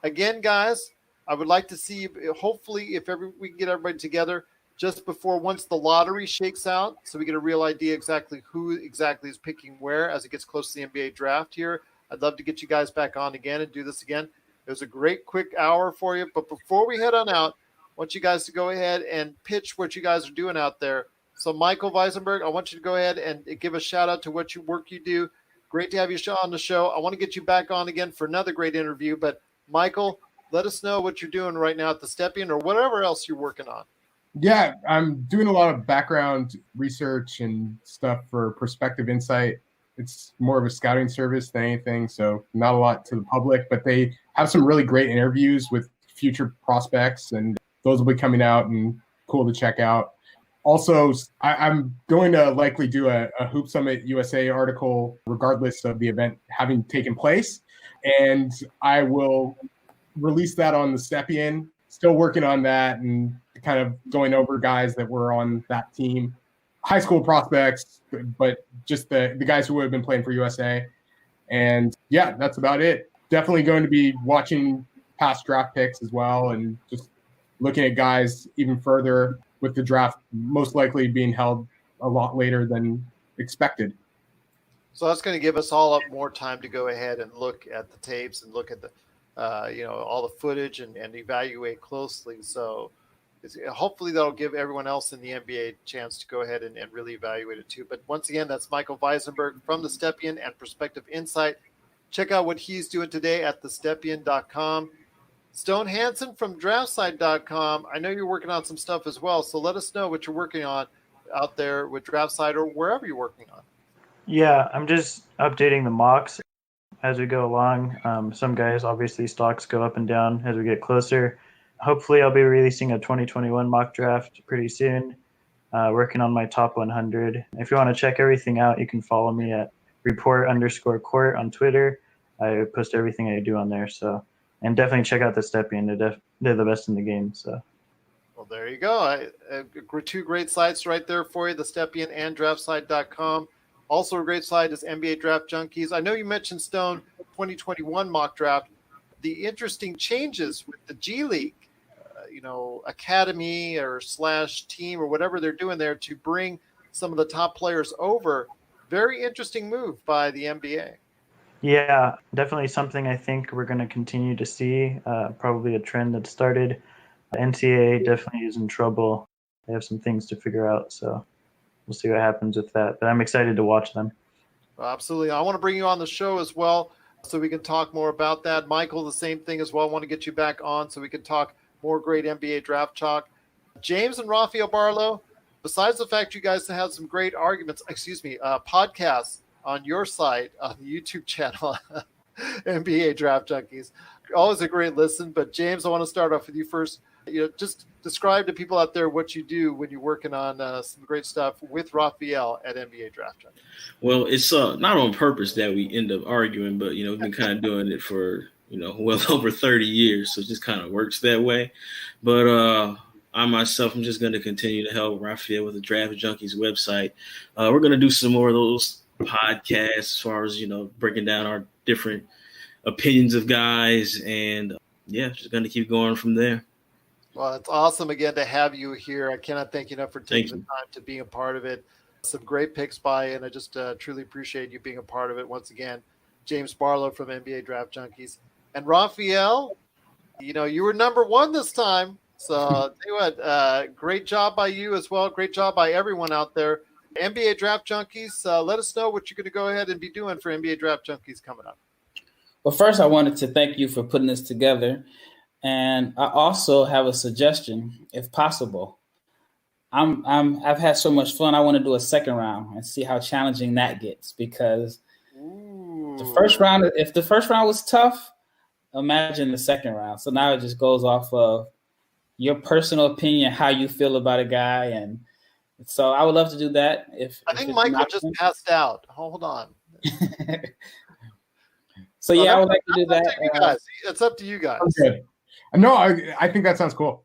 Again, guys, I would like to see, hopefully, we can get everybody together just before, once the lottery shakes out, so we get a real idea exactly who exactly is picking where as it gets close to the NBA draft here. I'd love to get you guys back on again and do this again. It was a great quick hour for you. But before we head on out, I want you guys to go ahead and pitch what you guys are doing out there. So Michael Visenberg, I want you to go ahead and give a shout out to what work you do. Great to have you on the show. I want to get you back on again for another great interview. But Michael, let us know what you're doing right now at the Stepien or whatever else you're working on. Yeah, I'm doing a lot of background research and stuff for Perspective Insight. It's more of a scouting service than anything, so not a lot to the public, but they have some really great interviews with future prospects, and those will be coming out and cool to check out. Also, I'm going to likely do a Hoop Summit USA article regardless of the event having taken place, and I will release that on the Stepien. Still working on that and kind of going over guys that were on that team, high school prospects, but just the guys who would have been playing for USA. And yeah, that's about it. Definitely going to be watching past draft picks as well and just looking at guys even further with the draft most likely being held a lot later than expected. So that's going to give us all up more time to go ahead and look at the tapes and look at the all the footage and evaluate closely. So hopefully that'll give everyone else in the NBA a chance to go ahead and really evaluate it too. But once again, that's Michael Visenberg from the Stepien and Perspective Insight. Check out what he's doing today at thestepien.com. Stone Hansen from DraftSide.com. I know you're working on some stuff as well, so let us know what you're working on out there with DraftSide or wherever you're working on. Yeah, I'm just updating the mocks as we go along. Some guys, obviously, stocks go up and down as we get closer. Hopefully, I'll be releasing a 2021 mock draft pretty soon. Working on my top 100. If you want to check everything out, you can follow me at report_court on Twitter. I post everything I do on there. So, and definitely check out the Stepien. They're the best in the game. So. Well, there you go. Two great sites right there for you, the Stepien and DraftSide.com. Also a great site is NBA Draft Junkies. I know you mentioned Stone 2021 mock draft. The interesting changes with the G League, academy or / team or whatever they're doing there to bring some of the top players over. Very interesting move by the NBA. Yeah, definitely something I think we're going to continue to see. Probably a trend that started. NCAA definitely is in trouble. They have some things to figure out, so we'll see what happens with that. But I'm excited to watch them. Absolutely. I want to bring you on the show as well so we can talk more about that. Michael, the same thing as well. I want to get you back on so we can talk more great NBA draft talk. James and Rafael Barlowe, besides the fact you guys have some great podcasts on your site, on the YouTube channel, NBA Draft Junkies. Always a great listen. But James, I want to start off with you first. Just describe to people out there what you do when you're working on some great stuff with Rafael at NBA Draft Junkies. Well, it's not on purpose that we end up arguing, but we've been kind of doing it for well over 30 years, so it just kind of works that way. But I myself, I'm just going to continue to help Rafael with the Draft Junkies website. We're going to do some more of those podcasts as far as breaking down our different opinions of guys, and just going to keep going from there. Well, it's awesome again to have you here. I cannot thank you enough for taking the time to being a part of it. Some great picks by, and I just truly appreciate you being a part of it once again. James Barlowe from NBA Draft Junkies. And Rafael, you were number one this time. So I'll tell you what, great job by you as well. Great job by everyone out there. NBA Draft Junkies, let us know what you're going to go ahead and be doing for NBA Draft Junkies coming up. Well, first, I wanted to thank you for putting this together. And I also have a suggestion, if possible. I've had so much fun. I want to do a second round and see how challenging that gets, because the first round, if the first round was tough, imagine the second round. So now it just goes off of your personal opinion, how you feel about a guy. And so I would love to do that. I think Michael just passed out. Hold on. So I would like to do that. It's up to you guys. Okay. No, I think that sounds cool.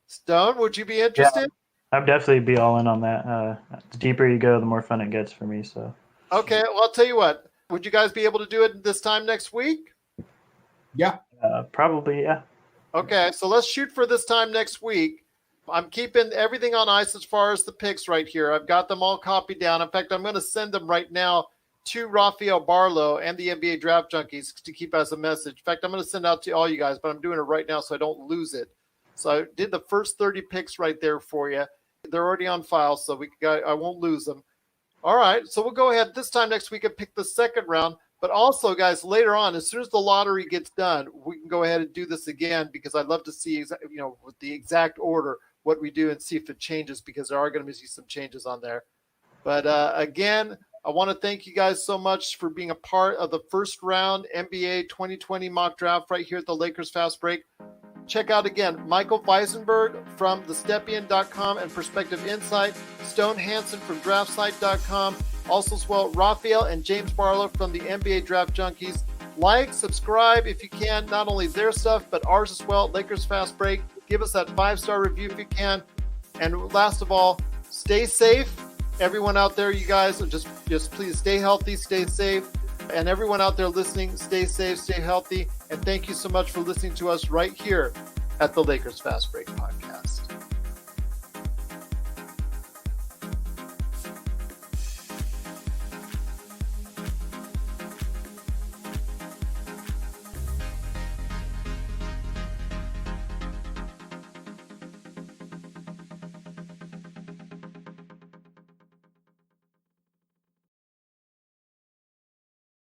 Stone, would you be interested? Yeah, I'd definitely be all in on that. The deeper you go, the more fun it gets for me. So. Okay, well, I'll tell you what. Would you guys be able to do it this time next week? Yeah. Probably, yeah. Okay, so let's shoot for this time next week. I'm keeping everything on ice as far as the picks right here. I've got them all copied down. In fact, I'm going to send them right now to Rafael Barlowe and the NBA Draft Junkies to keep as a message. In fact, I'm going to send out to all you guys, but I'm doing it right now so I don't lose it. So I did the first 30 picks right there for you. They're already on file, so I won't lose them. All right, so we'll go ahead this time next week and pick the second round. But also, guys, later on, as soon as the lottery gets done, we can go ahead and do this again, because I'd love to see, with the exact order what we do and see if it changes, because there are going to be some changes on there. But again, I want to thank you guys so much for being a part of the first round NBA 2020 mock draft right here at the Lakers Fast Break. Check out again Michael Visenberg from thestepien.com and Perspective Insight, Stone Hansen from DraftSite.com, also as well Rafael and James Barlowe from the NBA Draft Junkies. Like, subscribe if you can, not only their stuff, but ours as well, Lakers Fast Break. Give us that 5-star review if you can. And last of all, stay safe. Everyone out there, you guys, just please stay healthy, stay safe. And everyone out there listening, stay safe, stay healthy. And thank you so much for listening to us right here at the Lakers Fast Break Podcast.